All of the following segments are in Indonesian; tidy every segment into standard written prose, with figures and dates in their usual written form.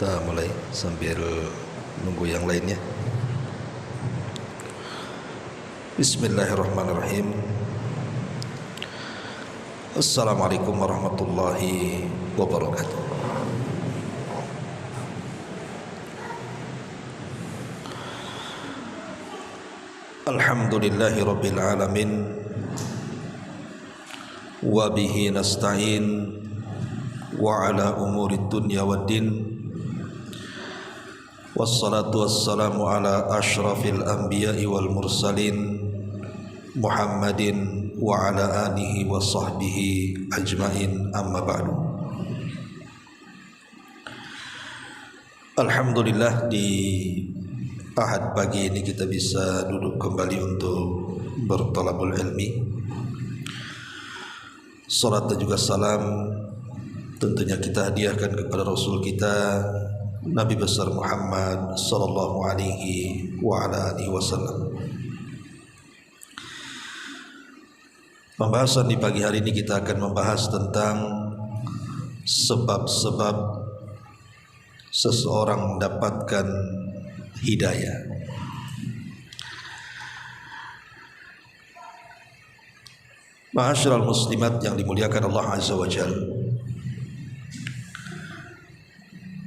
Kita mulai sambil nunggu yang lainnya. Bismillahirrahmanirrahim. Assalamualaikum warahmatullahi wabarakatuh. Alhamdulillahi rabbil alamin. Wa bihi nasta'in wa ala umuri dunya waddin. Wassalatu wassalamu ala ashrafil anbiya'i wal mursalin Muhammadin wa ala alihi wa sahbihi ajmain, amma ba'du. Alhamdulillah, di Ahad pagi ini kita bisa duduk kembali untuk bertalabul ilmi. Salat dan juga salam tentunya kita hadiahkan kepada Rasul kita Nabi besar Muhammad sallallahu alaihi wa ala alihi wasallam. Pembahasan di pagi hari ini kita akan membahas tentang sebab-sebab seseorang mendapatkan hidayah. Ma'asyiral muslimat yang dimuliakan Allah Azza wa Jalla,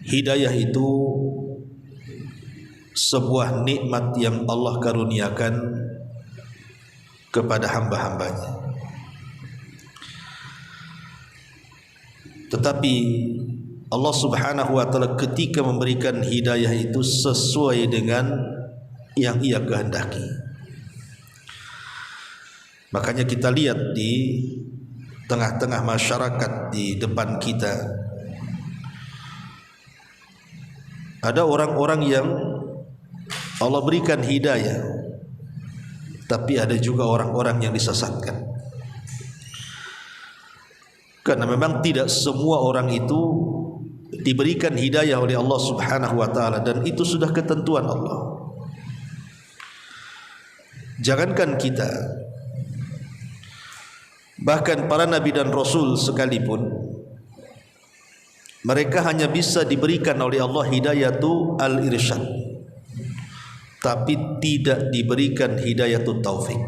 hidayah itu sebuah nikmat yang Allah karuniakan kepada hamba-hambanya. Tetapi Allah Subhanahu wa ta'ala ketika memberikan hidayah itu sesuai dengan yang Ia kehendaki. Makanya kita lihat di tengah-tengah masyarakat di depan kita, ada orang-orang yang Allah berikan hidayah, tapi ada juga orang-orang yang disesatkan. Karena memang tidak semua orang itu diberikan hidayah oleh Allah Subhanahu wa ta'ala, dan itu sudah ketentuan Allah. Jangankan kita, bahkan para nabi dan rasul sekalipun, mereka hanya bisa diberikan oleh Allah hidayatu al-irsyad, tapi tidak diberikan hidayatu taufik.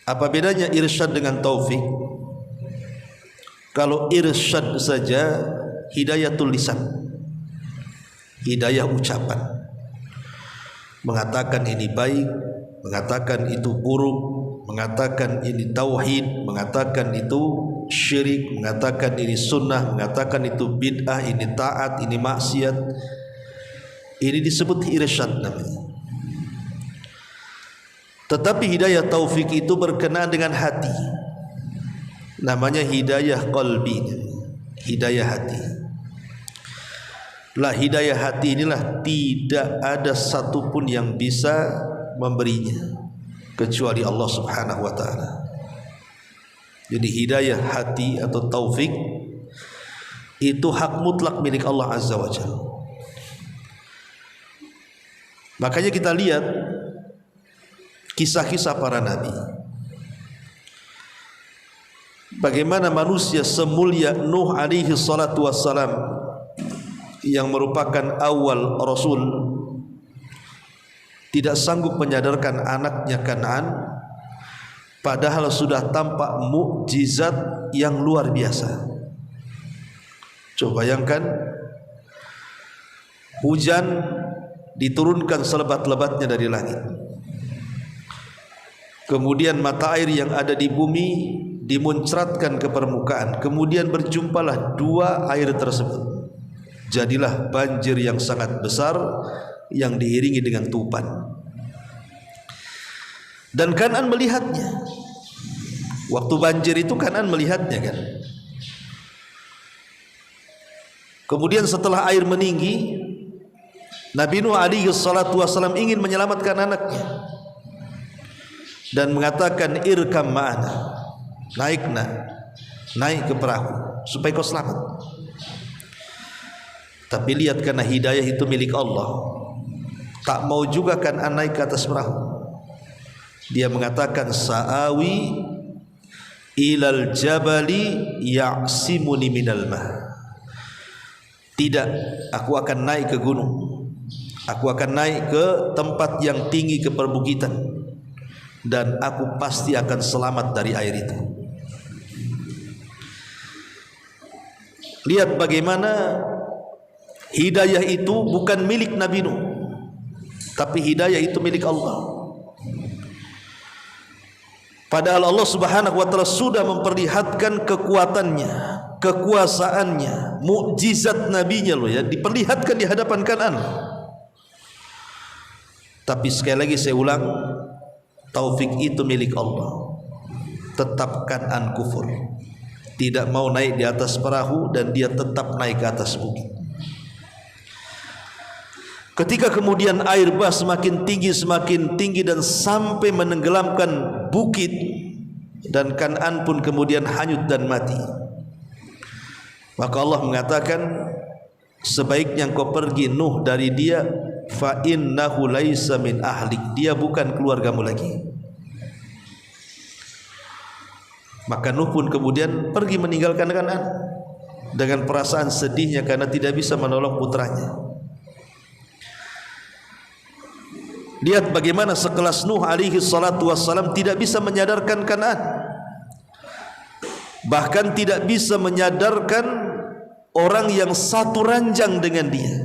Apa bedanya irsyad dengan taufik? Kalau irsyad saja hidayatul lisan, hidayah ucapan, mengatakan ini baik, mengatakan itu buruk, mengatakan ini tauhid, mengatakan itu syirik, mengatakan ini sunnah, mengatakan itu bid'ah, ini taat, ini maksiat. Ini disebut irsyad namanya. Tetapi hidayah taufik itu berkenaan dengan hati, namanya hidayah qalbi, hidayah hati. Lah hidayah hati inilah tidak ada satupun yang bisa memberinya kecuali Allah Subhanahu wa ta'ala. Jadi hidayah hati atau taufik itu hak mutlak milik Allah Azza wa Jalla. Makanya kita lihat kisah-kisah para nabi, bagaimana manusia semulia Nuh alaihi salatu wassalam, yang merupakan awal rasul, tidak sanggup menyadarkan anaknya Kan'an, padahal sudah tampak mukjizat yang luar biasa. Coba bayangkan, hujan diturunkan selebat-lebatnya dari langit, kemudian mata air yang ada di bumi dimuncratkan ke permukaan, kemudian berjumpalah dua air tersebut, jadilah banjir yang sangat besar yang diiringi dengan tupan. Dan Kan'an melihatnya. Waktu banjir itu Kan'an melihatnya kan. Kemudian setelah air meninggi, Nabi Nuh alaihi salatu wasallam ingin menyelamatkan anaknya dan mengatakan, irkam ma'ana, naik ke perahu supaya kau selamat. Tapi lihat, karena hidayah itu milik Allah, tak mau juga kan naik ke atas perahu. Dia mengatakan, sa'awi ilal jabali ya'simuni minal ma', Tidak, aku akan naik ke gunung, aku akan naik ke tempat yang tinggi, ke perbukitan, dan aku pasti akan selamat dari air itu. Lihat bagaimana hidayah itu bukan milik Nabi Nuh, tapi hidayah itu milik Allah. Padahal Allah Subhanahu wa taala sudah memperlihatkan kekuatannya, kekuasaannya, mukjizat nabinya loh ya, diperlihatkan di hadapan Kan'an. Tapi sekali lagi saya ulang, taufik itu milik Allah. Tetap Kan'an kufur, tidak mau naik di atas perahu, dan dia tetap naik ke atas bukit. Ketika kemudian air bah semakin tinggi dan sampai menenggelamkan bukit, dan Kan'an pun kemudian hanyut dan mati, maka Allah mengatakan, sebaiknya engkau pergi Nuh dari dia, fa innahu laisa min ahlik, dia bukan keluargamu lagi. Maka Nuh pun kemudian pergi meninggalkan Kan'an dengan perasaan sedihnya karena tidak bisa menolong putranya. Lihat bagaimana sekelas Nuh alaihi salatu wassalam tidak bisa menyadarkan Kan'an, bahkan tidak bisa menyadarkan orang yang satu ranjang dengan dia.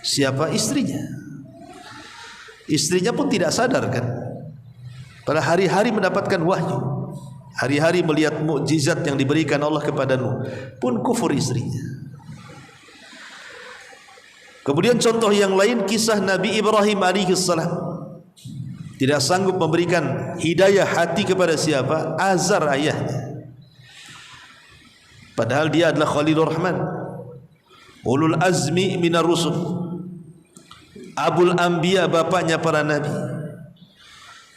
Siapa? Istrinya. Istrinya pun tidak sadar kan, pada hari-hari mendapatkan wahyu, hari-hari melihat mukjizat yang diberikan Allah kepada Nuh, pun kufur istrinya. Kemudian contoh yang lain, kisah Nabi Ibrahim alaihissalam, tidak sanggup memberikan hidayah hati kepada siapa? Azar, ayahnya. Padahal dia adalah Khalilur Rahman, ulul azmi minar rusul, abul anbiya, bapaknya para nabi,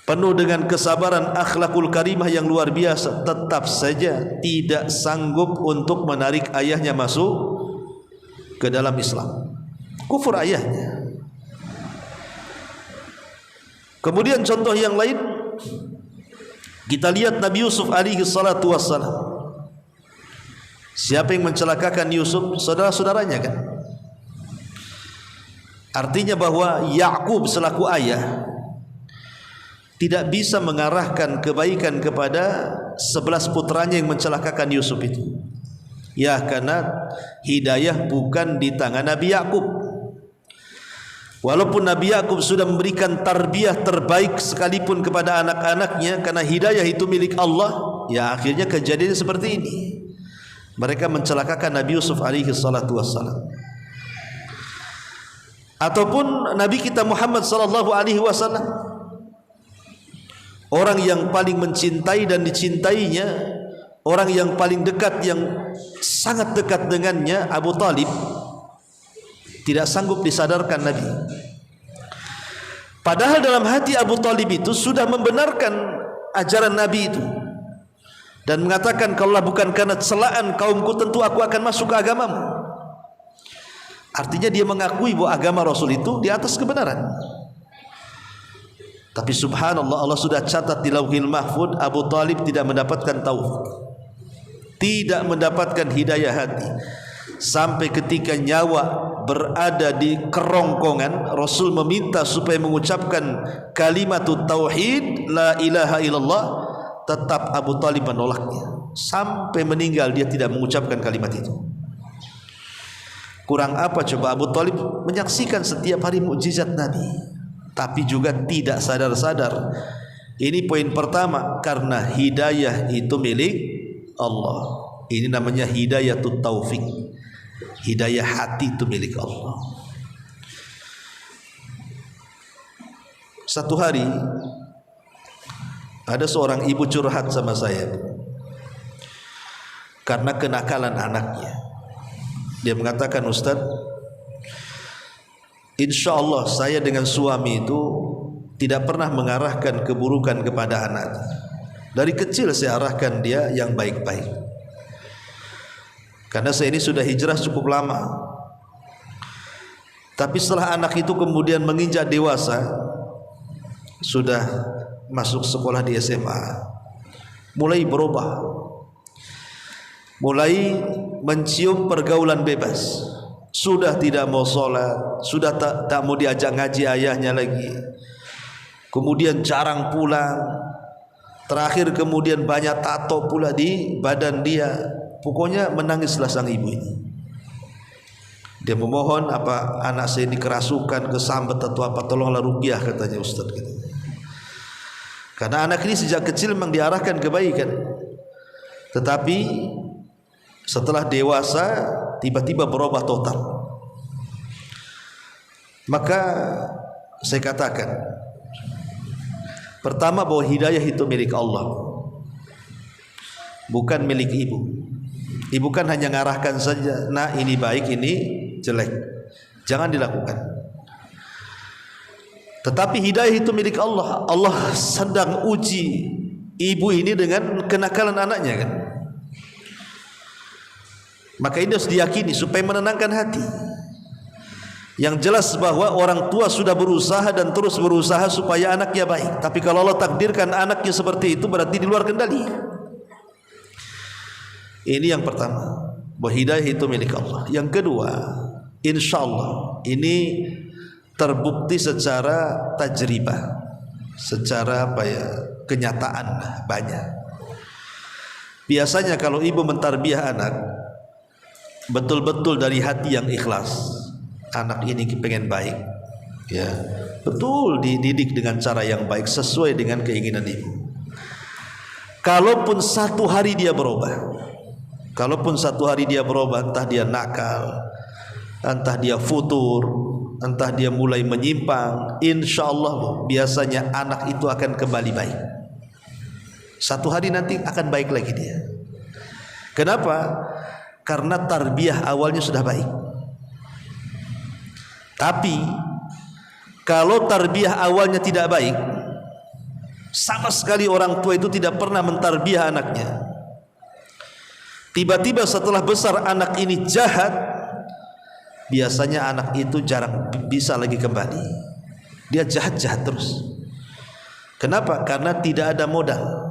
penuh dengan kesabaran, akhlakul karimah yang luar biasa. Tetap saja tidak sanggup untuk menarik ayahnya masuk ke dalam Islam. Kufur ayahnya. Kemudian contoh yang lain, kita lihat Nabi Yusuf alaihi salatu wassalam. Siapa yang mencelakakan Yusuf? Saudara-saudaranya kan. Artinya bahwa Yakub selaku ayah tidak bisa mengarahkan kebaikan kepada 11 putranya yang mencelakakan Yusuf itu. Ya, karena hidayah bukan di tangan Nabi Yakub. Walaupun Nabi Yakub sudah memberikan tarbiyah terbaik sekalipun kepada anak-anaknya, karena hidayah itu milik Allah, ya akhirnya kejadian seperti ini. Mereka mencelakakan Nabi Yusuf alaihi salatu wassalam. Ataupun Nabi kita Muhammad sallallahu alaihi wasallam, orang yang paling mencintai dan dicintainya, orang yang paling dekat, yang sangat dekat dengannya, Abu Talib, tidak sanggup disadarkan Nabi. Padahal dalam hati Abu Talib itu sudah membenarkan ajaran Nabi itu, dan mengatakan, kalau bukan karena celaan kaumku, tentu aku akan masuk ke agamamu. Artinya dia mengakui bahwa agama Rasul itu di atas kebenaran. Tapi subhanallah, Allah sudah catat di Lauhil Mahfud, Abu Talib tidak mendapatkan taufik, tidak mendapatkan hidayah hati. Sampai ketika nyawa berada di kerongkongan, Rasul meminta supaya mengucapkan kalimat tauhid, la ilaha illallah, tetap Abu Talib menolaknya. Sampai meninggal dia tidak mengucapkan kalimat itu. Kurang apa coba Abu Talib menyaksikan setiap hari mukjizat Nabi, tapi juga tidak sadar-sadar. Ini poin pertama, karena hidayah itu milik Allah. Ini namanya hidayatut taufik. Hidayah hati itu milik Allah. Satu hari ada seorang ibu curhat sama saya karena kenakalan anaknya. Dia mengatakan, Ustaz, insya Allah saya dengan suami itu tidak pernah mengarahkan keburukan kepada anak. Dari kecil saya arahkan dia yang baik-baik. Karena saya ini sudah hijrah cukup lama. Tapi setelah anak itu kemudian menginjak dewasa, sudah masuk sekolah di SMA, mulai berubah, mulai mencium pergaulan bebas, sudah tidak mau sholat, sudah tak mau diajak ngaji ayahnya lagi, kemudian jarang pulang, terakhir kemudian banyak tato pula di badan dia. Pokoknya menangislah sang ibu ini. Dia memohon, apa anak saya ini kerasukan, kesambet atau apa, tolonglah ruqyah katanya Ustaz gitu. Karena anak ini sejak kecil memang diarahkan kebaikan, tetapi setelah dewasa tiba-tiba berubah total. Maka saya katakan, pertama bahwa hidayah itu milik Allah, bukan milik ibu. Ibu kan hanya ngarahkan saja, nah ini baik, ini jelek, jangan dilakukan. Tetapi hidayah itu milik Allah. Allah sedang uji ibu ini dengan kenakalan anaknya kan. Maka ini harus diyakini supaya menenangkan hati. Yang jelas bahwa orang tua sudah berusaha dan terus berusaha supaya anaknya baik. Tapi kalau Allah takdirkan anaknya seperti itu, berarti di luar kendali. Ini yang pertama, bahwa hidayah itu milik Allah. Yang kedua, insya Allah ini terbukti secara tajribah, secara apa ya, kenyataan banyak. Biasanya kalau ibu mentarbiah anak betul-betul dari hati yang ikhlas, anak ini pengen baik, ya betul dididik dengan cara yang baik sesuai dengan keinginan ibu. Kalaupun satu hari dia berubah, entah dia nakal, entah dia futur, entah dia mulai menyimpang, insya Allah biasanya anak itu akan kembali baik. Satu hari nanti akan baik lagi dia. Kenapa? Karena tarbiyah awalnya sudah baik. Tapi kalau tarbiyah awalnya tidak baik, sama sekali orang tua itu tidak pernah mentarbiyah anaknya, tiba-tiba setelah besar anak ini jahat, biasanya anak itu jarang bisa lagi kembali. Dia jahat-jahat terus. Kenapa? Karena tidak ada modal.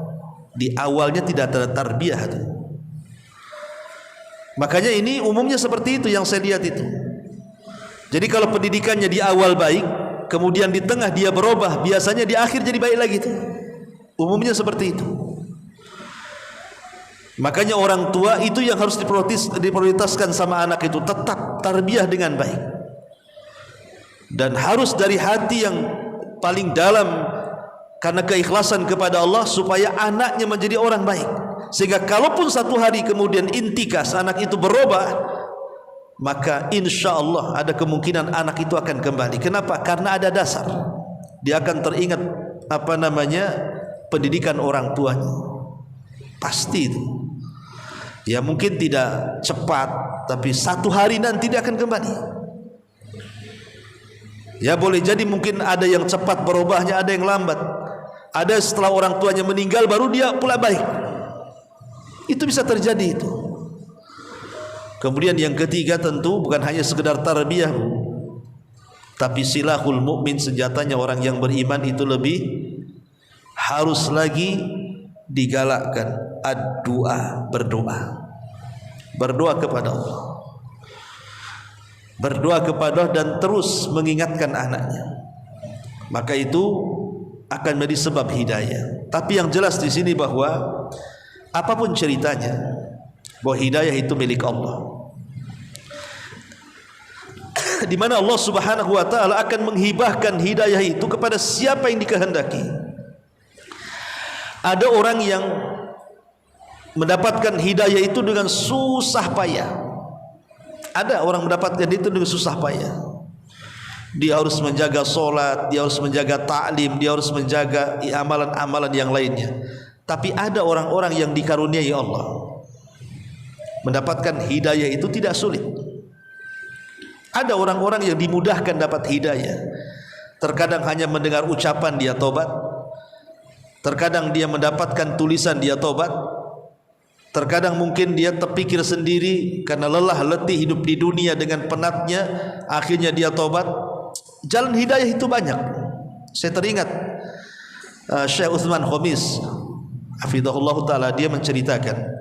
Di awalnya tidak ada tarbiyah. Makanya ini umumnya seperti itu yang saya lihat itu. Jadi kalau pendidikannya di awal baik, kemudian di tengah dia berubah, biasanya di akhir jadi baik lagi itu. Umumnya seperti itu. Makanya orang tua itu yang harus diprioritaskan sama anak itu, tetap tarbiyah dengan baik, dan harus dari hati yang paling dalam karena keikhlasan kepada Allah, supaya anaknya menjadi orang baik. Sehingga kalaupun satu hari kemudian intikas anak itu berubah, maka insya Allah ada kemungkinan anak itu akan kembali. Kenapa? Karena ada dasar. Dia akan teringat pendidikan orang tuanya. Pasti itu. Ya mungkin tidak cepat, tapi satu hari nanti dia akan kembali. Ya boleh jadi mungkin ada yang cepat berubahnya, ada yang lambat. Ada setelah orang tuanya meninggal baru dia pula baik. Itu bisa terjadi itu. Kemudian yang ketiga tentu bukan hanya sekedar tarbiyah, tapi silahul mukmin, senjatanya orang yang beriman itu lebih harus lagi digalakkan. Ad-du'a, berdoa kepada Allah, berdoa kepada Allah dan terus mengingatkan anaknya. Maka itu akan menjadi sebab hidayah. Tapi yang jelas di sini bahwa apapun ceritanya, bahwa hidayah itu milik Allah, di mana Allah Subhanahu wa taala akan menghibahkan hidayah itu kepada siapa yang dikehendaki. Ada orang yang mendapatkan hidayah itu dengan susah payah. Ada orang mendapatkan itu dengan susah payah. Dia harus menjaga solat, dia harus menjaga ta'lim, dia harus menjaga amalan-amalan yang lainnya. Tapi ada orang-orang yang dikaruniai Allah, mendapatkan hidayah itu tidak sulit. Ada orang-orang yang dimudahkan dapat hidayah. Terkadang hanya mendengar ucapan dia tobat, terkadang dia mendapatkan tulisan dia tobat, terkadang mungkin dia terpikir sendiri karena lelah letih hidup di dunia dengan penatnya, akhirnya dia tobat. Jalan hidayah itu banyak. Saya teringat Syekh Utsman Khamis hafizahullah taala, dia menceritakan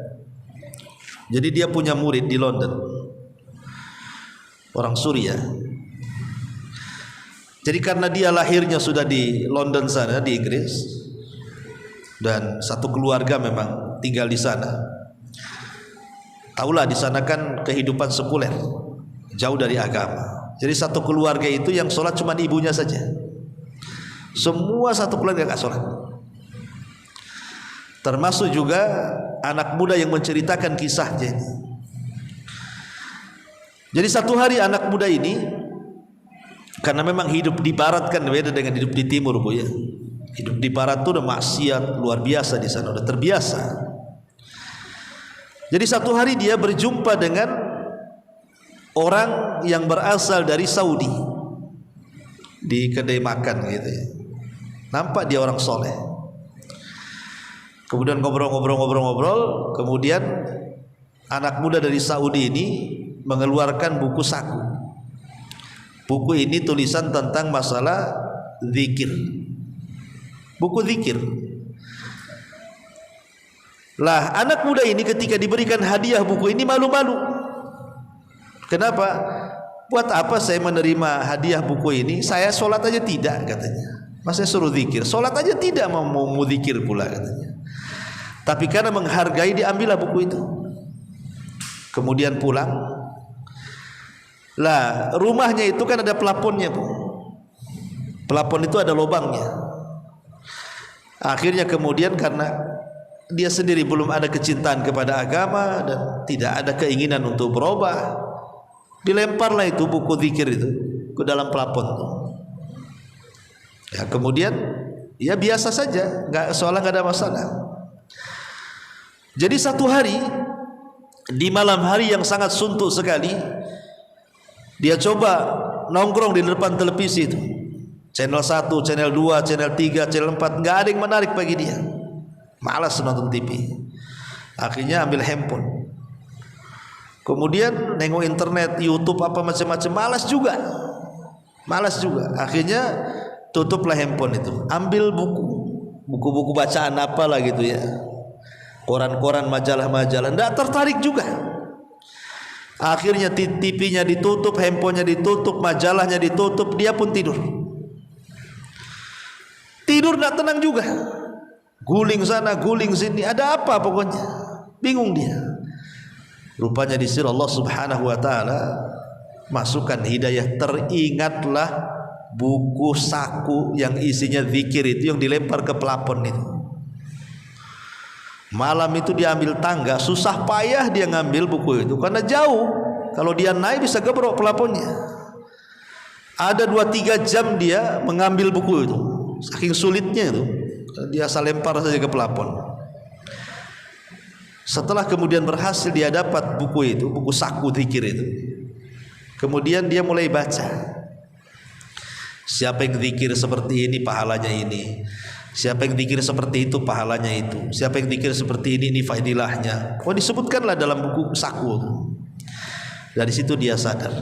Jadi dia punya murid di London, orang Suriah. Jadi karena dia lahirnya sudah di London sana, di Inggris, dan satu keluarga memang tinggal di sana. Taulah di sana kan kehidupan sekuler, jauh dari agama. Jadi satu keluarga itu yang sholat cuma ibunya saja. Semua satu keluarga nggak sholat. Termasuk juga anak muda yang menceritakan kisahnya. Jadi satu hari anak muda ini, karena memang hidup di barat kan beda dengan hidup di timur, Bu ya. Hidup di barat itu udah maksiat luar biasa di sana, udah terbiasa. Jadi satu hari dia berjumpa dengan orang yang berasal dari Saudi di kedai makan gitu ya. Nampak dia orang soleh. Kemudian ngobrol, kemudian anak muda dari Saudi ini mengeluarkan buku saku. Buku ini tulisan tentang masalah zikir. Buku zikir. Lah anak muda ini ketika diberikan hadiah buku ini malu-malu. Kenapa? Buat apa saya menerima hadiah buku ini? Saya sholat aja tidak, katanya. Masa suruh zikir? Sholat aja tidak, mau zikir pula, katanya. Tapi karena menghargai, diambillah buku itu. Kemudian pulang. Lah rumahnya itu kan ada pelaponnya, Bu. Pelapon itu ada lubangnya. Akhirnya kemudian karena dia sendiri belum ada kecintaan kepada agama dan tidak ada keinginan untuk berubah, dilemparlah itu buku zikir itu ke dalam pelapon itu. Ya, kemudian ya biasa saja, soalnya nggak ada masalah. Jadi satu hari di malam hari yang sangat suntuk sekali, dia coba nongkrong di depan televisi itu, channel 1, channel 2, channel 3, channel 4, nggak ada yang menarik bagi dia. Malas nonton TV. Akhirnya ambil handphone. Kemudian nengok internet, YouTube apa macam-macam, malas juga. Akhirnya tutuplah handphone itu. Ambil buku bacaan apalah gitu ya. Koran-koran, majalah-majalah, enggak tertarik juga. Akhirnya TV-nya ditutup, handphonenya ditutup, majalahnya ditutup, dia pun tidur. Tidur enggak tenang juga. Guling sana, guling sini, ada apa pokoknya. Bingung dia. Rupanya di sini Allah Subhanahu wa taala masukkan hidayah. Teringatlah buku saku yang isinya zikir itu yang dilempar ke pelapon itu. Malam itu dia ambil tangga, susah payah dia ngambil buku itu karena jauh. Kalau dia naik bisa gebrok pelaponnya. Ada 2-3 jam dia mengambil buku itu. Saking sulitnya itu. Dia asal lempar saja ke pelapon. Setelah kemudian berhasil dia dapat buku itu, buku saku zikir itu. Kemudian dia mulai baca. Siapa yang zikir seperti ini pahalanya ini. Siapa yang zikir seperti itu pahalanya itu. Siapa yang zikir seperti ini faedilahnya. Oh, disebutkanlah dalam buku saku. Dari situ dia sadar.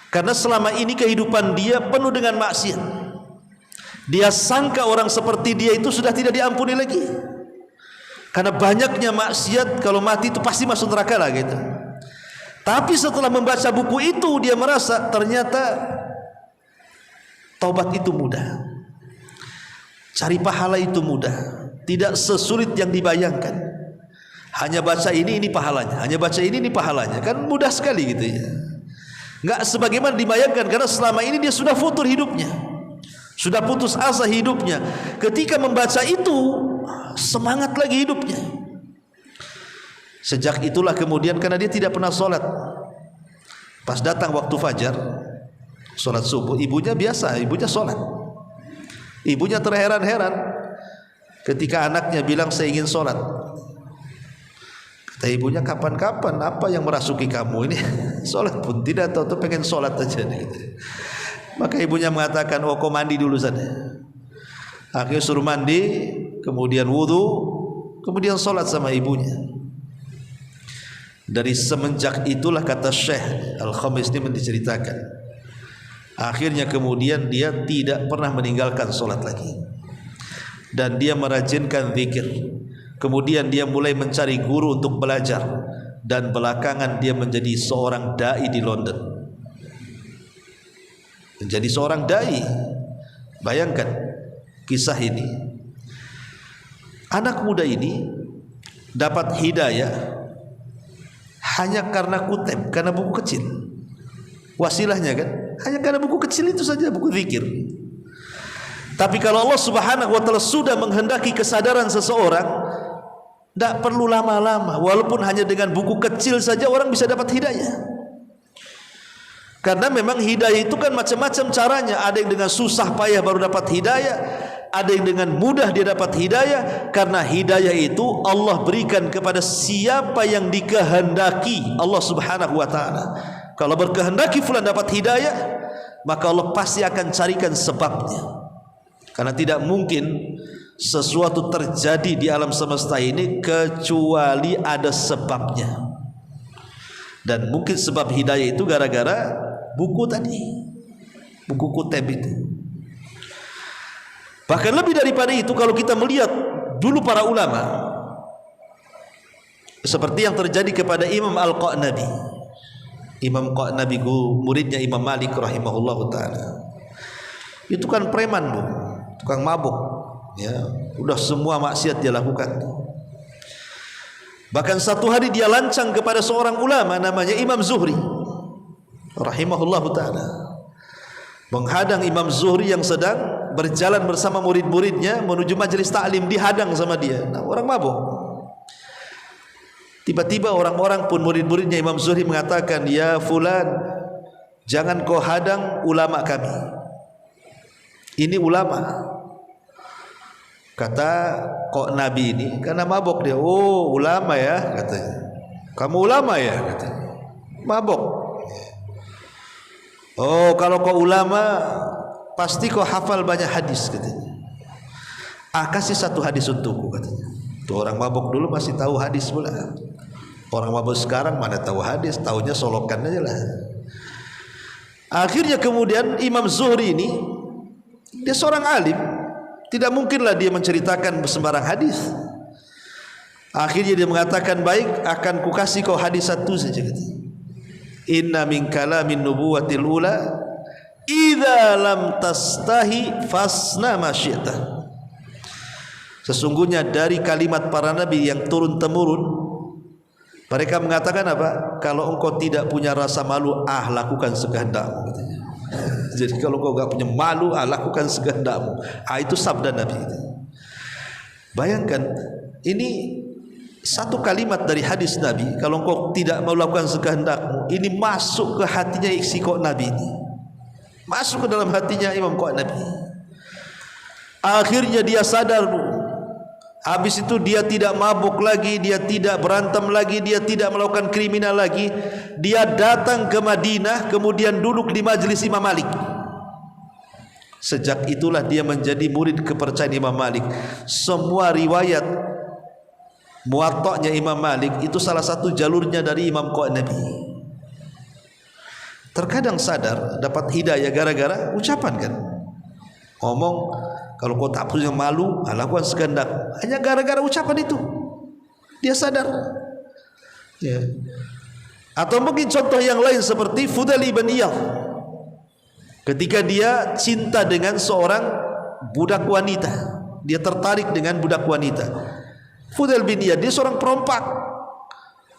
Karena selama ini kehidupan dia penuh dengan maksiat. Dia sangka orang seperti dia itu sudah tidak diampuni lagi. Karena banyaknya maksiat, kalau mati itu pasti masuk neraka lah gitu. Tapi setelah membaca buku itu dia merasa ternyata taubat itu mudah. Cari pahala itu mudah, tidak sesulit yang dibayangkan. Hanya baca ini pahalanya, hanya baca ini pahalanya, kan mudah sekali gitu ya. Nggak sebagaimana dibayangkan, karena selama ini dia sudah futur hidupnya, sudah putus asa hidupnya. Ketika membaca itu semangat lagi hidupnya. Sejak itulah kemudian karena dia tidak pernah sholat, pas datang waktu fajar, sholat subuh, ibunya biasa, ibunya sholat. Ibunya terheran-heran ketika anaknya bilang saya ingin sholat. Kata ibunya, kapan-kapan apa yang merasuki kamu ini? Sholat pun tidak tahu, tuh pengen sholat aja gitu. Maka ibunya mengatakan, oh kau mandi dulu saja. Akhirnya suruh mandi, kemudian wudhu, kemudian sholat sama ibunya. Dari semenjak itulah, kata Syekh Al-Khamis ini menceritakan, akhirnya kemudian dia tidak pernah meninggalkan sholat lagi. Dan dia merajinkan zikir. Kemudian dia mulai mencari guru untuk belajar, dan belakangan dia menjadi seorang dai di London. Menjadi seorang dai. Bayangkan kisah ini. Anak muda ini dapat hidayah hanya karena kutip, karena buku kecil. Wasilahnya kan hanya karena buku kecil itu saja, buku zikir. Tapi kalau Allah Subhanahu wa taala sudah menghendaki kesadaran seseorang, tidak perlu lama-lama. Walaupun hanya dengan buku kecil saja orang bisa dapat hidayah. Karena memang hidayah itu kan macam-macam caranya. Ada yang dengan susah payah baru dapat hidayah, ada yang dengan mudah dia dapat hidayah. Karena hidayah itu Allah berikan kepada siapa yang dikehendaki Allah Subhanahu wa taala. Kalau berkehendaki fulan dapat hidayah, maka Allah pasti akan carikan sebabnya. Karena tidak mungkin sesuatu terjadi di alam semesta ini kecuali ada sebabnya. Dan mungkin sebab hidayah itu gara-gara buku tadi, buku kutub itu. Bahkan lebih daripada itu, kalau kita melihat dulu para ulama, seperti yang terjadi kepada Imam Al-Qa'nabi. Imam Qa'nabi, muridnya Imam Malik rahimahullah ta'ala, itu kan preman bu, tukang mabuk, ya, udah semua maksiat dia lakukan. Bahkan satu hari dia lancang kepada seorang ulama namanya Imam Zuhri rahimahullah ta'ala, menghadang Imam Zuhri yang sedang berjalan bersama murid-muridnya menuju majelis ta'lim, dihadang sama dia. Nah, orang mabuk. Tiba-tiba orang-orang pun, murid-muridnya Imam Zuhri mengatakan, ya fulan, jangan kau hadang ulama kami. Ini ulama. Kata kok Nabi ini, karena mabuk dia. Oh ulama ya katanya. Kamu ulama ya katanya. Mabuk. Oh kalau kau ulama, pasti kau hafal banyak hadis katanya. Kasih satu hadis untukku katanya. Tuh orang mabuk dulu masih tahu hadis pula. Orang mabuk sekarang mana tahu hadis, tahunya solokan aja lah. Akhirnya kemudian Imam Zuhri ini, dia seorang alim, tidak mungkinlah dia menceritakan sembarang hadis. Akhirnya dia mengatakan, baik, akan kukasih kau hadis satu saja katanya. Inna min kalamin nubuwatil ula idza lam tastahi fasna ma syi'ta. Sesungguhnya dari kalimat para nabi yang turun temurun, mereka mengatakan apa? Kalau engkau tidak punya rasa malu, lakukan sekehendakmu katanya. Jadi kalau engkau tidak punya malu, lakukan sekehendakmu. Itu sabda Nabi. Bayangkan, ini satu kalimat dari hadis Nabi. Kalau engkau tidak mau lakukan sekehendakmu, ini masuk ke hatinya isi kok Nabi ini, masuk ke dalam hatinya Imam kok Nabi. Akhirnya dia sadar, bu. Habis itu dia tidak mabuk lagi, dia tidak berantem lagi, dia tidak melakukan kriminal lagi. Dia datang ke Madinah, kemudian duduk di majelis Imam Malik. Sejak itulah dia menjadi murid kepercayaan Imam Malik. Semua riwayat Muwatta'nya Imam Malik itu salah satu jalurnya dari Imam Qa'nabi. Terkadang sadar dapat hidayah gara-gara ucapan kan. Ngomong, kalau kau tak punya malu, lakukan sekehendak. Hanya gara-gara ucapan itu dia sadar, ya. Atau mungkin contoh yang lain seperti Fudail ibn Iyadh, ketika dia cinta dengan seorang budak wanita, dia tertarik dengan budak wanita. Fudail bin Iyadh, dia seorang perompak.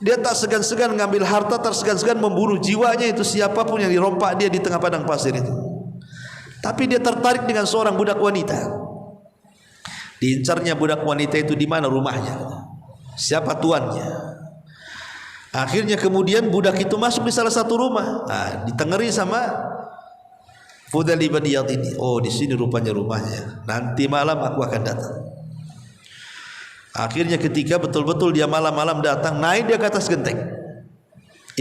Dia tak segan-segan mengambil harta, tak segan-segan membunuh jiwanya itu siapapun yang dirompak dia di tengah padang pasir itu. Tapi dia tertarik dengan seorang budak wanita. Diincarnya budak wanita itu di mana rumahnya, siapa tuannya. Akhirnya kemudian budak itu masuk di salah satu rumah, ditengeri sama Fudail ibn Iyadh ini. Oh di sini rupanya rumahnya, nanti malam aku akan datang. Akhirnya ketika betul-betul dia malam-malam datang, naik dia ke atas genteng,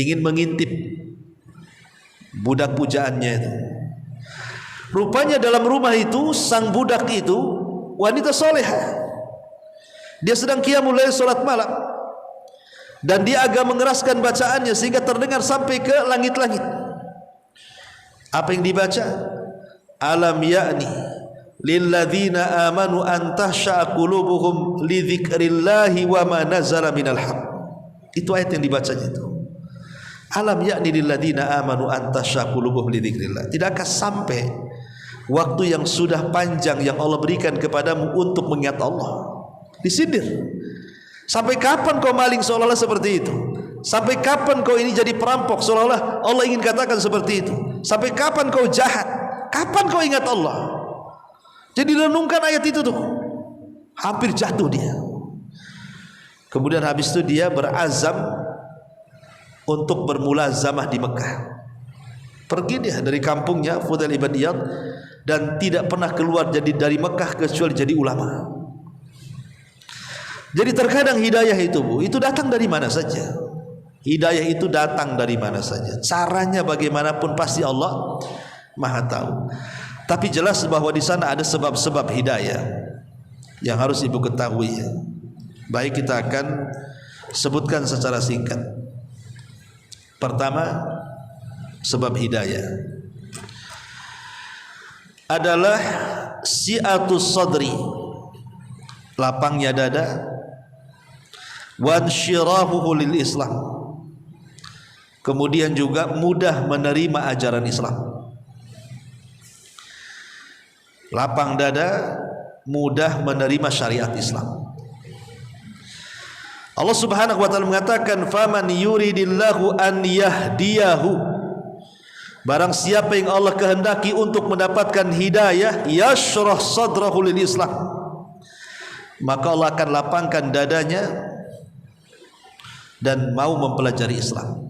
ingin mengintip budak pujaannya itu. Rupanya dalam rumah itu sang budak itu wanita solehah. Dia sedang qiyamul lail, salat malam, dan dia agak mengeraskan bacaannya sehingga terdengar sampai ke langit-langit. Apa yang dibaca? Alam ya'ni lilladzina amanu an tahsha'a qulubuhum li dzikrillahi wa ma nazala minal haqq. Itu ayat yang dibacanya itu. Alam ya'ni lilladzina amanu an tahsha'a qulubuhum li dzikrillah. Tidakkah sampai waktu yang sudah panjang yang Allah berikan kepadamu untuk mengingat Allah? Disindir. Sampai kapan kau maling seolah-olah seperti itu? Sampai kapan kau ini jadi perampok seolah-olah Allah ingin katakan seperti itu? Sampai kapan kau jahat? Kapan kau ingat Allah? Jadi renungkan ayat itu tuh. Hampir jatuh dia. Kemudian habis itu dia berazam untuk bermulazamah di Mekah. Pergi dia dari kampungnya Fudail ibn Iyad dan tidak pernah keluar dari Mekah kecuali jadi ulama. Jadi terkadang hidayah itu Bu, itu datang dari mana saja. Hidayah itu datang dari mana saja. Caranya bagaimanapun pasti Allah Maha tahu. Tapi jelas bahwa di sana ada sebab-sebab hidayah yang harus Ibu ketahui. Baik, kita akan sebutkan secara singkat. Pertama, sebab hidayah adalah si'atus sadri, lapangnya dada, wansyirahuhu lil Islam, kemudian juga mudah menerima ajaran Islam. Lapang dada, mudah menerima syariat Islam. Allah Subhanahu wa taala mengatakan, faman yuridillahu an yahdiyahu, barang siapa yang Allah kehendaki untuk mendapatkan hidayah, yashrah sadrahu lil Islam, maka Allah akan lapangkan dadanya dan mau mempelajari Islam.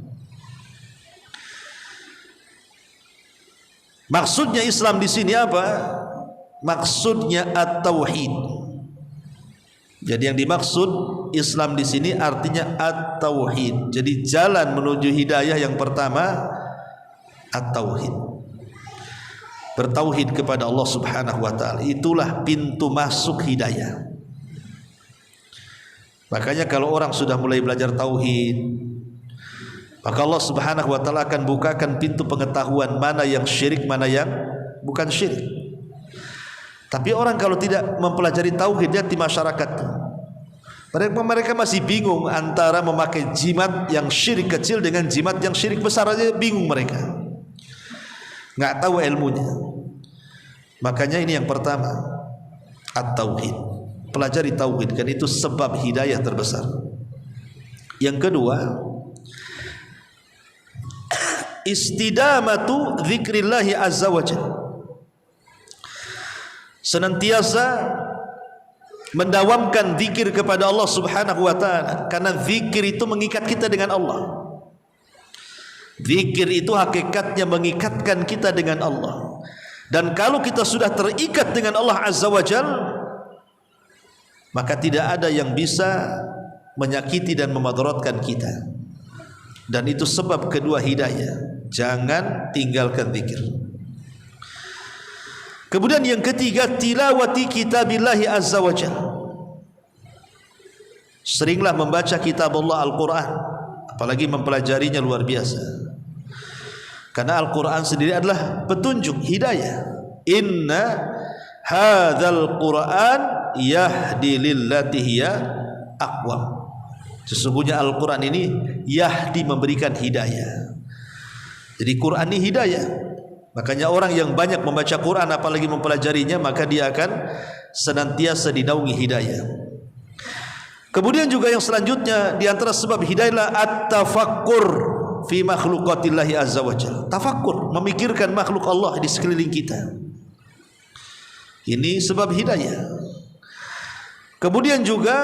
Maksudnya Islam di sini apa? Maksudnya at-tauhid. Jadi yang dimaksud Islam di sini artinya at-tauhid. Jadi jalan menuju hidayah yang pertama at-tauhid. Bertauhid kepada Allah Subhanahu wa taala, itulah pintu masuk hidayah. Makanya kalau orang sudah mulai belajar tauhid, maka Allah Subhanahu wa taala akan bukakan pintu pengetahuan mana yang syirik, mana yang bukan syirik. Tapi orang kalau tidak mempelajari tauhid, lihat di masyarakat, mereka masih bingung antara memakai jimat yang syirik kecil dengan jimat yang syirik besar, aja bingung mereka, nggak tahu ilmunya. Makanya ini yang pertama, at-tauhid. Pelajari tauhid, kan itu sebab hidayah terbesar. Yang kedua, istidamatu dzikrillahi azza wajalla, senantiasa mendawamkan zikir kepada Allah Subhanahu wa taala, karena zikir itu mengikat kita dengan Allah. Zikir itu hakikatnya mengikatkan kita dengan Allah. Dan kalau kita sudah terikat dengan Allah azza wajalla, maka tidak ada yang bisa menyakiti dan memudaratkan kita. Dan itu sebab kedua hidayah. Jangan tinggalkan zikir. Kemudian yang ketiga, tilawati kitabillahi azza wa jalla. Seringlah membaca kitab Allah Al-Quran, apalagi mempelajarinya luar biasa. Karena Al-Quran sendiri adalah petunjuk hidayah. Inna hadzal Quran yahdi lillati hiya aqwam. Sesungguhnya Al-Quran ini yahdi, memberikan hidayah. Jadi Quran ini hidayah. Makanya orang yang banyak membaca Quran apalagi mempelajarinya, maka dia akan senantiasa dinaungi hidayah. Kemudian juga yang selanjutnya di antara sebab hidayah, at-tafakkur fi makhluqatillahi azza wa jalla. Tafakkur, memikirkan makhluk Allah di sekeliling kita. Ini sebab hidayah. Kemudian juga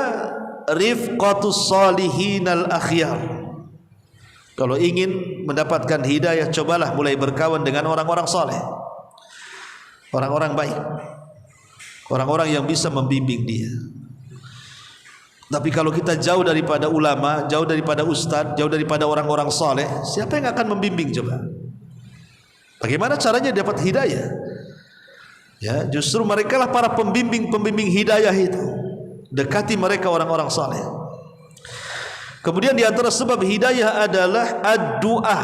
rifqatus salihin al-akhyar. Kalau ingin mendapatkan hidayah, cobalah mulai berkawan dengan orang-orang saleh, orang-orang baik, orang-orang yang bisa membimbing dia. Tapi kalau kita jauh daripada ulama, jauh daripada ustadz, jauh daripada orang-orang saleh, siapa yang akan membimbing coba? Bagaimana caranya dapat hidayah? Ya, justru mereka lah para pembimbing hidayah itu. Dekati mereka orang-orang saleh. Kemudian di antara sebab hidayah adalah ad-du'a,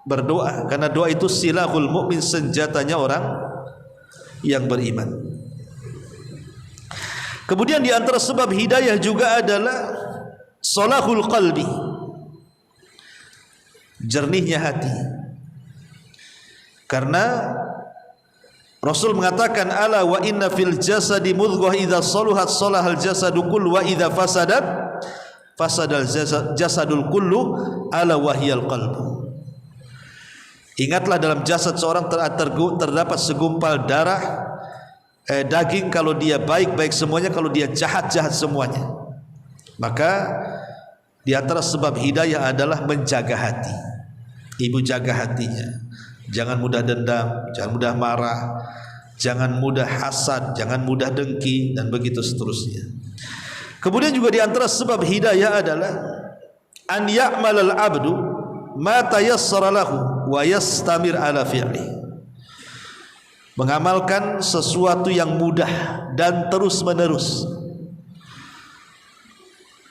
berdoa, karena doa itu silahul mukmin, senjatanya orang yang beriman. Kemudian di antara sebab hidayah juga adalah salahul qalbi, jernihnya hati. Karena Rasul mengatakan, ala wa inna fil jasadi mudghah idza saluhat salahal jasadu kullu wa idza fasadat fasadal jasadul kullu ala wahyal qalbu. Ingatlah, dalam jasad seorang terdapat segumpal darah, daging. Kalau dia baik-baik semuanya, kalau dia jahat-jahat semuanya. Maka di antara sebab hidayah adalah menjaga hati. Ibu jaga hatinya, jangan mudah dendam, jangan mudah marah, jangan mudah hasad, jangan mudah dengki, dan begitu seterusnya. Kemudian juga di antara sebab hidayah adalah an ya'malal abdu ma tayassara lahu wa yastamir ala fi'li, mengamalkan sesuatu yang mudah dan terus menerus.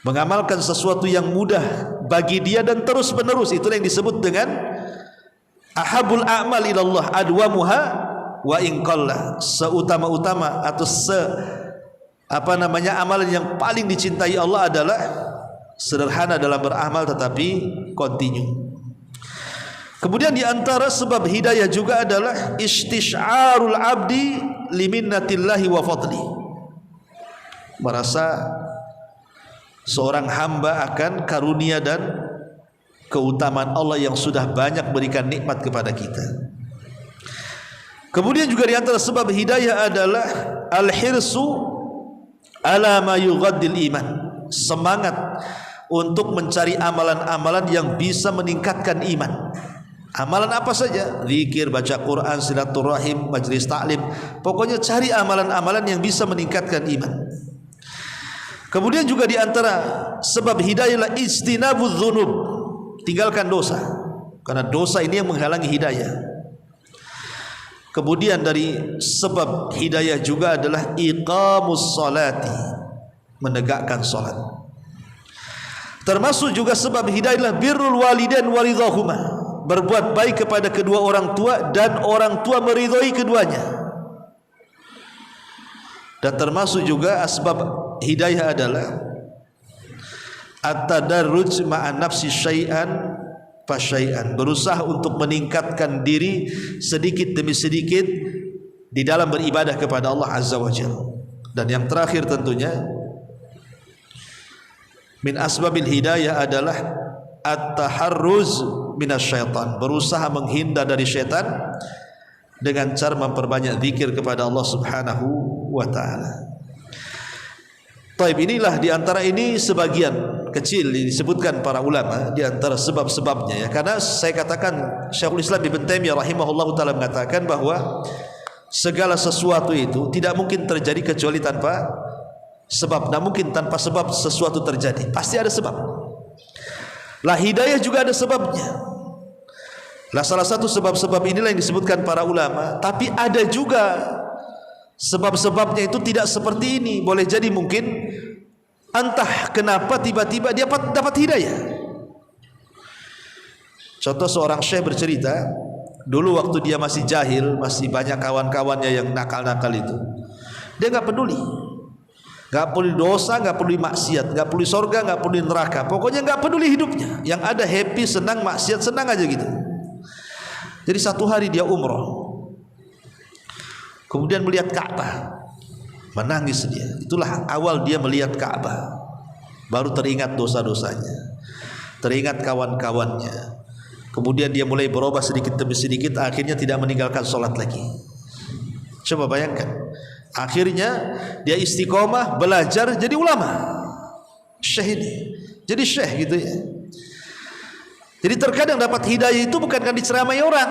Mengamalkan sesuatu yang mudah bagi dia dan terus menerus, itulah yang disebut dengan ahabul a'mal ilallah adwamuha wa in qalla. Seutama-utama atau amalan yang paling dicintai Allah adalah sederhana dalam beramal tetapi kontinu. Kemudian di antara sebab hidayah juga adalah istisyarul abdi liminnatillahi wa fadli, merasa seorang hamba akan karunia dan keutamaan Allah yang sudah banyak berikan nikmat kepada kita. Kemudian juga di antara sebab hidayah adalah al-hirsu ala ma yughaddil iman, semangat untuk mencari amalan-amalan yang bisa meningkatkan iman. Amalan apa saja? Zikir, baca Quran, silaturahim, majlis taklim. Pokoknya cari amalan-amalan yang bisa meningkatkan iman. Kemudian juga di antara sebab hidayah adalah ijtinabudz dzunub, tinggalkan dosa, karena dosa ini yang menghalangi hidayah. Kemudian dari sebab hidayah juga adalah iqamus salati, menegakkan salat. Termasuk juga sebab hidayah adalah birrul walidain wa ridhahuma, berbuat baik kepada kedua orang tua dan orang tua meridhai keduanya. Dan termasuk juga asbab hidayah adalah at-tadarruj ma'an nafsi syai'an fa syai'an, berusaha untuk meningkatkan diri sedikit demi sedikit di dalam beribadah kepada Allah Azza wa Jalla. Dan yang terakhir tentunya min asbabil hidayah adalah at-taharruz minasyaitan, berusaha menghindar dari syaitan dengan cara memperbanyak zikir kepada Allah Subhanahu wa taala. Taib, inilah di antara ini sebagian kecil disebutkan para ulama di antara sebab-sebabnya ya. Karena saya katakan Syekhul Islam Ibnu Taimiyah rahimahullahu taala mengatakan bahwa segala sesuatu itu tidak mungkin terjadi kecuali tanpa sebab. Tidak mungkin tanpa sebab sesuatu terjadi, pasti ada sebab. Lah hidayah juga ada sebabnya. Lah salah satu sebab-sebab inilah yang disebutkan para ulama. Tapi ada juga sebab-sebabnya itu tidak seperti ini. Boleh jadi mungkin entah kenapa tiba-tiba dia dapat hidayah. Contoh, seorang syekh bercerita, dulu waktu dia masih jahil, masih banyak kawan-kawannya yang nakal-nakal itu, dia nggak peduli. Gak peduli dosa, gak peduli maksiat, gak peduli sorga, gak peduli neraka. Pokoknya gak peduli hidupnya. Yang ada happy, senang, maksiat, senang aja gitu. Jadi satu hari dia umroh, kemudian melihat Ka'bah, menangis dia. Itulah awal dia melihat Ka'bah. Baru teringat dosa-dosanya, teringat kawan-kawannya. Kemudian dia mulai berubah sedikit demi sedikit. Akhirnya tidak meninggalkan sholat lagi. Coba bayangkan, akhirnya dia istiqomah, belajar, jadi ulama, syekh ini, jadi syekh gitu ya. Jadi terkadang dapat hidayah itu bukan kan diceramai orang.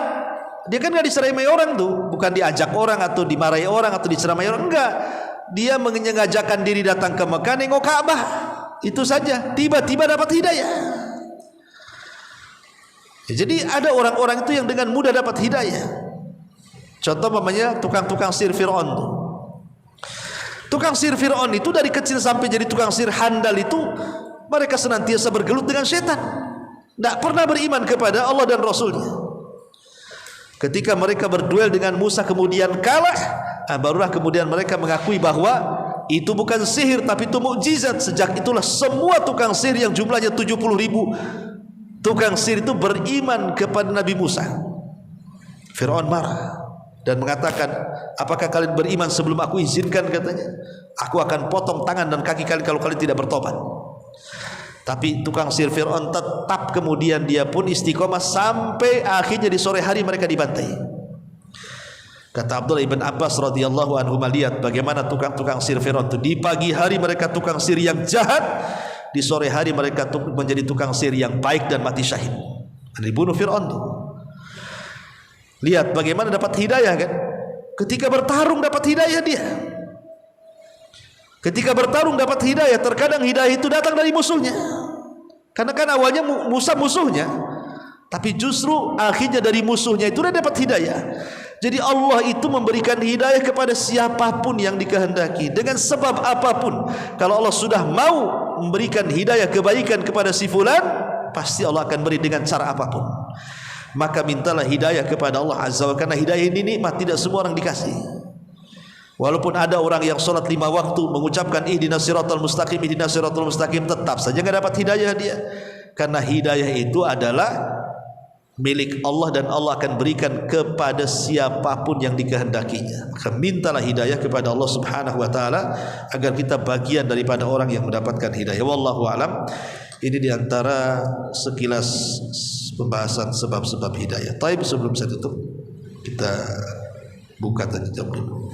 Dia kan gak diceramai orang tuh, bukan diajak orang atau dimarahi orang atau diceramai orang, enggak. Dia mengajakkan diri datang ke Mekah, nengok Ka'bah, itu saja. Tiba-tiba dapat hidayah ya. Jadi ada orang-orang itu yang dengan mudah dapat hidayah. Contoh namanya tukang-tukang sihir Fir'aun tuh. Tukang sihir Fir'aun itu dari kecil sampai jadi tukang sihir handal itu, mereka senantiasa bergelut dengan setan, tidak pernah beriman kepada Allah dan Rasulnya. Ketika mereka berduel dengan Musa kemudian kalah, Barulah kemudian mereka mengakui bahwa itu bukan sihir tapi itu mukjizat. Sejak itulah semua tukang sihir yang jumlahnya 70.000 tukang sihir itu beriman kepada Nabi Musa. Fir'aun marah dan mengatakan, apakah kalian beriman sebelum aku izinkan? Katanya, aku akan potong tangan dan kaki kalian kalau kalian tidak bertobat. Tapi tukang sihir Fir'aun tetap kemudian dia pun istiqomah sampai akhirnya di sore hari mereka dibantai. Kata Abdullah ibn Abbas radhiyallahu anhu, melihat bagaimana tukang-tukang sihir Fir'aun itu. Di pagi hari mereka tukang sihir yang jahat, di sore hari mereka menjadi tukang sihir yang baik dan mati syahid. Dibunuh Fir'aun itu. Lihat bagaimana dapat hidayah kan? Ketika bertarung dapat hidayah dia. Ketika bertarung dapat hidayah. Terkadang hidayah itu datang dari musuhnya. Karena kan awalnya Musa musuhnya, tapi justru akhirnya dari musuhnya itu dia dapat hidayah. Jadi Allah itu memberikan hidayah kepada siapapun yang dikehendaki dengan sebab apapun. Kalau Allah sudah mau memberikan hidayah kebaikan kepada si fulan, pasti Allah akan beri dengan cara apapun. Maka mintalah hidayah kepada Allah Azza wa Jalla, karena hidayah ini nikmat, tidak semua orang dikasih. Walaupun ada orang yang sholat 5 waktu mengucapkan ihdinas siratal mustaqim, ihdinas siratal mustaqim, tetap saja enggak dapat hidayah dia. Karena hidayah itu adalah milik Allah dan Allah akan berikan kepada siapapun yang dikehendakinya. Maka mintalah hidayah kepada Allah Subhanahu wa taala agar kita bagian daripada orang yang mendapatkan hidayah. Wallahu alam. Ini diantara sekilas pembahasan sebab-sebab hidayah. Tapi sebelum saya tutup, kita buka tadi jam dulu.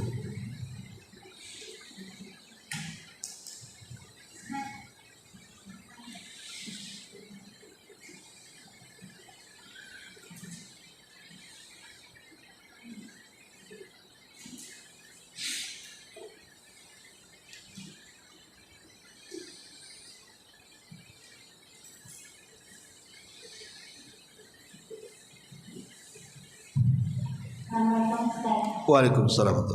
Waalaikumsalam.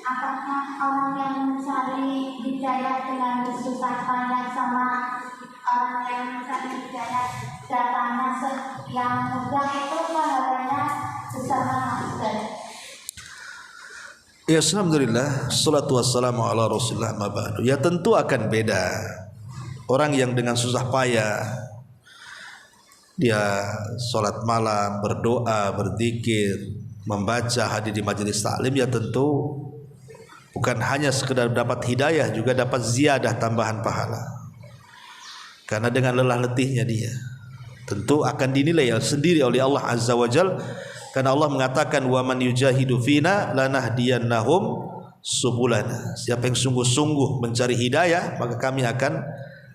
Apakah orang yang mencari hidayah dengan susah payah sama orang yang mencari hidayah datangnya yang mudah itu pahalanya besar mana? Ya, alhamdulillah, salatu wassalamu ala rasulillah ma ba'du. Ya tentu akan beda. Orang yang dengan susah payah dia sholat malam, berdoa, berzikir, membaca, hadir di majelis taklim, ya tentu bukan hanya sekedar dapat hidayah, juga dapat ziyadah, tambahan pahala. Karena dengan lelah letihnya dia tentu akan dinilai sendiri oleh Allah Azza wa Jalla. Karena Allah mengatakan, wa man yujahidu fina lanahdiyannahum subulana. Siapa yang sungguh-sungguh mencari hidayah, maka kami akan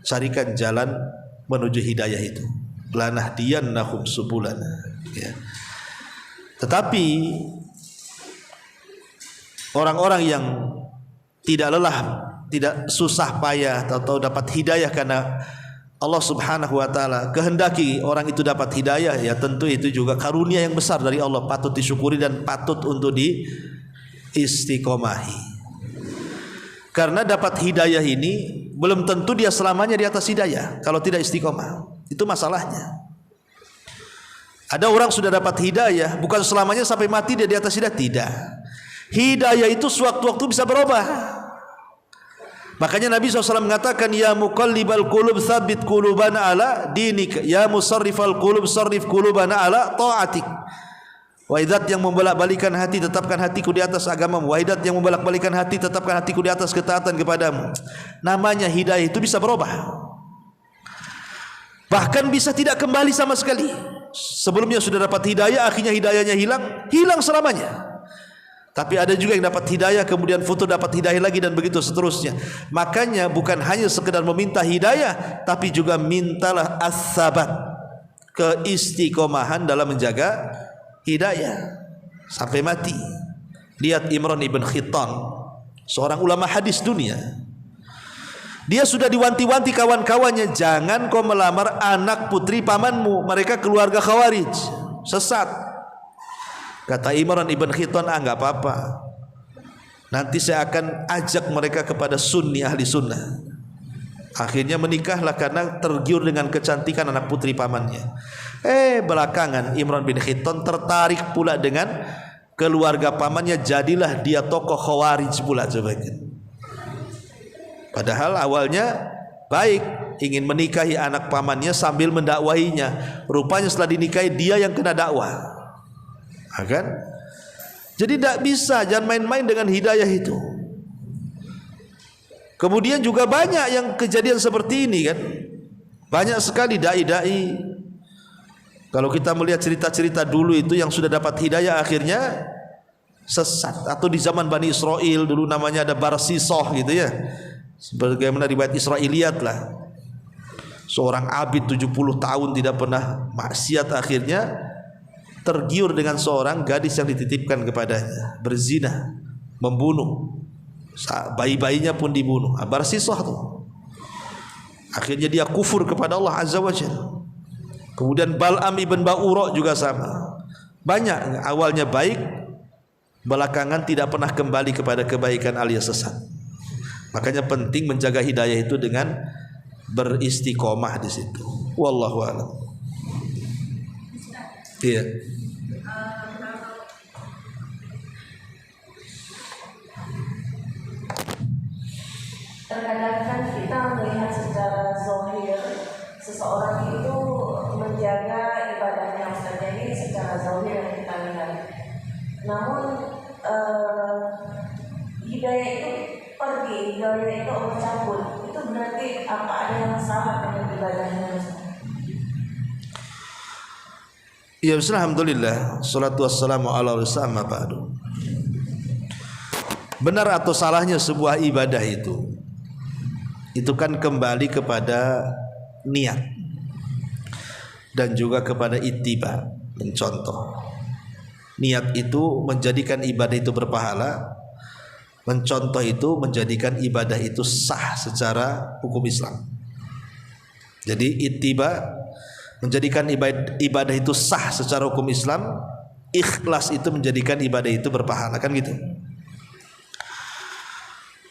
carikan jalan menuju hidayah itu. Lanahdiyannahum subulana, ya. Tetapi orang-orang yang tidak lelah, tidak susah payah atau dapat hidayah karena Allah Subhanahu wa taala kehendaki orang itu dapat hidayah, ya tentu itu juga karunia yang besar dari Allah, patut disyukuri dan patut untuk diistiqomahi. Karena dapat hidayah ini belum tentu dia selamanya di atas hidayah kalau tidak istiqomah. Itu masalahnya. Ada orang sudah dapat hidayah, bukan selamanya sampai mati dia di atas hidayah, tidak. Hidayah itu sewaktu-waktu bisa berubah. Makanya Nabi SAW mengatakan, ya muqallibal qulub tsabbit qulubana ala dinik, ya musarrifal qulub sarrif qulubana ala ta'atik. Waidat yang membolak-balikan hati, tetapkan hatiku di atas agamamu. Waidat yang membolak-balikan hati, tetapkan hatiku di atas ketaatan kepadamu. Namanya hidayah itu bisa berubah. Bahkan bisa tidak kembali sama sekali. Sebelumnya sudah dapat hidayah, akhirnya hidayahnya hilang selamanya. Tapi ada juga yang dapat hidayah, kemudian futur dapat hidayah lagi, dan begitu seterusnya. Makanya bukan hanya sekedar meminta hidayah, tapi juga mintalah as-sabat, keistiqomahan dalam menjaga hidayah sampai mati. Lihat Imran ibn Khittan, seorang ulama hadis dunia. Dia sudah diwanti-wanti kawan-kawannya, jangan kau melamar anak putri pamanmu, mereka keluarga Khawarij, sesat. Kata Imran ibn Khittan, enggak apa-apa, nanti saya akan ajak mereka kepada sunni, ahli sunnah. Akhirnya menikahlah karena tergiur dengan kecantikan anak putri pamannya. Belakangan Imran bin Khittan tertarik pula dengan keluarga pamannya, jadilah dia tokoh khawarij pula coba. Padahal awalnya baik, ingin menikahi anak pamannya sambil mendakwahinya. Rupanya setelah dinikahi dia yang kena dakwah. Kan? Jadi tidak bisa, jangan main-main dengan hidayah itu. Kemudian juga banyak yang kejadian seperti ini kan. Banyak sekali dai-dai. Kalau kita melihat cerita-cerita dulu itu yang sudah dapat hidayah akhirnya sesat. Atau di zaman Bani Israel dulu namanya ada Barsisoh gitu ya. Sebagaimana riwayat Israiliyat lah. Seorang abid 70 tahun tidak pernah maksiat, akhirnya tergiur dengan seorang gadis yang dititipkan kepadanya, berzina, membunuh. Bayi-bayinya pun dibunuh. Barsisoh tuh. Akhirnya dia kufur kepada Allah Azza wa Jalla. Kemudian Bal'am ibn Ba'ura juga sama. Banyak awalnya baik, belakangan tidak pernah kembali kepada kebaikan alias sesat. Makanya penting menjaga hidayah itu dengan beristiqomah di situ. Wallahu a'lam. Iya. Terkadang kan kita melihat secara zahir seseorang itu menjaga ibadahnya, jadi secara zahir yang kita lihat. Namun hidayah itu pergi, hidayah itu Allah cabut. Itu berarti apa ada yang salah dengan ibadahnya? Ya, alhamdulillah, salatu wassalamu ala rasulillah ba'du. Benar atau salahnya sebuah ibadah itu kan kembali kepada niat dan juga kepada ittiba, mencontoh. Niat itu menjadikan ibadah itu berpahala, mencontoh itu menjadikan ibadah itu sah secara hukum Islam. Jadi ittiba menjadikan ibadah itu sah secara hukum Islam, ikhlas itu menjadikan ibadah itu berpahala, kan gitu.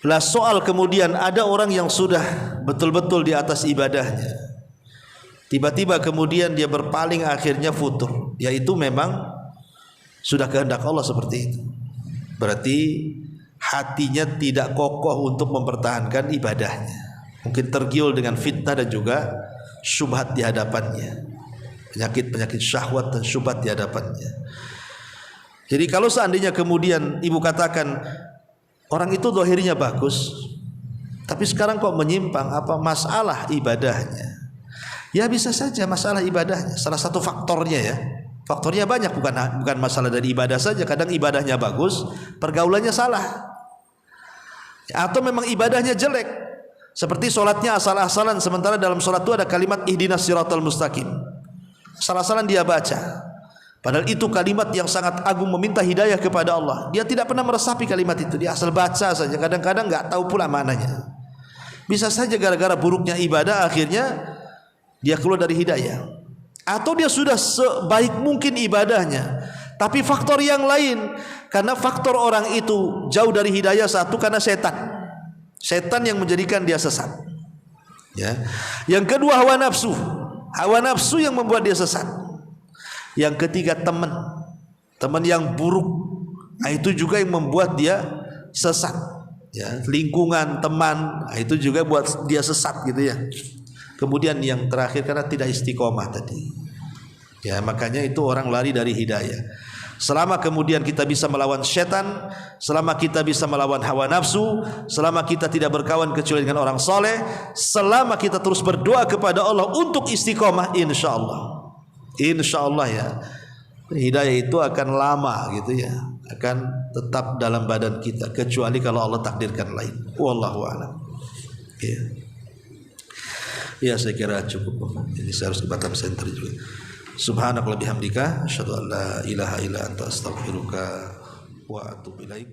Lah soal kemudian ada orang yang sudah betul-betul di atas ibadahnya, tiba-tiba kemudian dia berpaling akhirnya futur, yaitu memang sudah kehendak Allah seperti itu. Berarti hatinya tidak kokoh untuk mempertahankan ibadahnya. Mungkin tergiur dengan fitnah dan juga syubhat di hadapannya, penyakit-penyakit syahwat dan syubhat di hadapannya. Jadi kalau seandainya kemudian ibu katakan orang itu zahirnya bagus, tapi sekarang kok menyimpang, apa masalah ibadahnya? Ya bisa saja masalah ibadahnya. Salah satu faktornya ya. Faktornya banyak, bukan masalah dari ibadah saja. Kadang ibadahnya bagus, pergaulannya salah. Atau memang ibadahnya jelek. Seperti sholatnya asal-asalan, sementara dalam sholat itu ada kalimat ihdinas siratal mustaqim. Asal-asalan dia baca. Padahal itu kalimat yang sangat agung, meminta hidayah kepada Allah. Dia tidak pernah meresapi kalimat itu, dia asal baca saja. Kadang-kadang nggak tahu pula maknanya. Bisa saja gara-gara buruknya ibadah akhirnya dia keluar dari hidayah. Atau dia sudah sebaik mungkin ibadahnya, tapi faktor yang lain, karena faktor orang itu jauh dari hidayah, satu karena setan yang menjadikan dia sesat. Ya. Yang kedua hawa nafsu yang membuat dia sesat. Yang ketiga teman yang buruk, nah itu juga yang membuat dia sesat. Ya, lingkungan teman, nah itu juga buat dia sesat gitu ya. Kemudian yang terakhir karena tidak istiqomah tadi. Ya, makanya itu orang lari dari hidayah. Selama kemudian kita bisa melawan setan, selama kita bisa melawan hawa nafsu, selama kita tidak berkawan kecuali dengan orang soleh, selama kita terus berdoa kepada Allah untuk istiqomah, insyaallah ya, hidayah itu akan lama gitu ya, akan tetap dalam badan kita, kecuali kalau Allah takdirkan lain. Wallahu a'lam. Ya, saya kira cukup. Ini saya harus ke Batam Center juga. Subhanakallahumma bihamdika asyhadu an la ilaha illa anta astaghfiruka wa atubu ilaik.